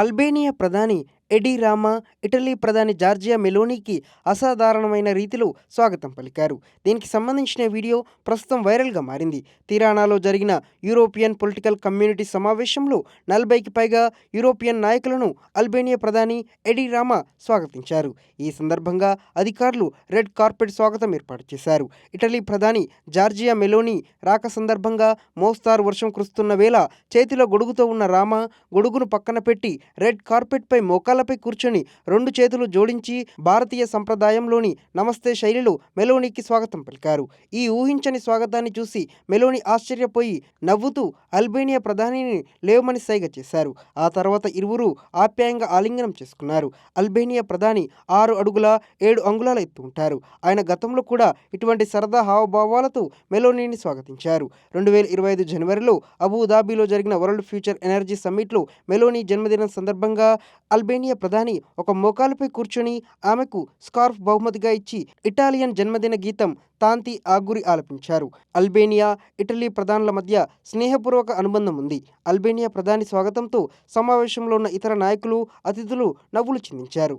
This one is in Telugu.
అల్బేనియా ప్రధాని ఎడీ రామా, ఇటలీ ప్రధాని జార్జియా మెలోనీకి అసాధారణమైన రీతిలో స్వాగతం పలికారు. దీనికి సంబంధించిన వీడియో ప్రస్తుతం వైరల్గా మారింది. తిరానాలో జరిగిన యూరోపియన్ పొలిటికల్ కమ్యూనిటీ సమావేశంలో 40కి పైగా యూరోపియన్ నాయకులను అల్బేనియా ప్రధాని ఎడీ రామా స్వాగతించారు. ఈ సందర్భంగా అధికారులు రెడ్ కార్పెట్ స్వాగతం ఏర్పాటు చేశారు. ఇటలీ ప్రధాని జార్జియా మెలోనీ రాక సందర్భంగా మోస్తారు వర్షం కురుస్తున్న వేళ చేతిలో గొడుగుతో ఉన్న రామా గొడుగును పక్కన పెట్టి రెడ్ కార్పెట్పై మోకాళ్లపై కూర్చొని 2 చేతులు జోడించి భారతీయ సంప్రదాయంలోని నమస్తే శైలిలో మెలోనీకి స్వాగతం పలికారు. ఈ ఊహించని స్వాగతాన్ని చూసి మెలోనీ ఆశ్చర్యపోయి నవ్వుతూ అల్బేనియా ప్రధానిని లేవమని సైగ చేశారు. ఆ తర్వాత ఇరువురు ఆప్యాయంగా ఆలింగనం చేసుకున్నారు. అల్బేనియా ప్రధాని 6 అడుగుల 7 అంగుళాల ఎత్తు ఉంటారు. ఆయన గతంలో కూడా ఇటువంటి సరదా హావభావాలతో మెలోనీని స్వాగతించారు. 2025 జనవరిలో అబుదాబిలో జరిగిన వరల్డ్ ఫ్యూచర్ ఎనర్జీ సమ్మిట్లో మెలోనీ జన్మదినం సందర్భంగా అల్బేనియా ప్రధాని ఒక మోకాలుపై కూర్చొని ఆమెకు స్కార్ఫ్ బహుమతిగా ఇచ్చి ఇటాలియన్ జన్మదిన గీతం తాంతి ఆగురి ఆలపించారు. అల్బేనియా, ఇటలీ ప్రధానుల మధ్య స్నేహపూర్వక అనుబంధం ఉంది. అల్బేనియా ప్రధాని స్వాగతంతో సమావేశంలో ఉన్న ఇతర నాయకులు, అతిథులు నవ్వులు చిందించారు.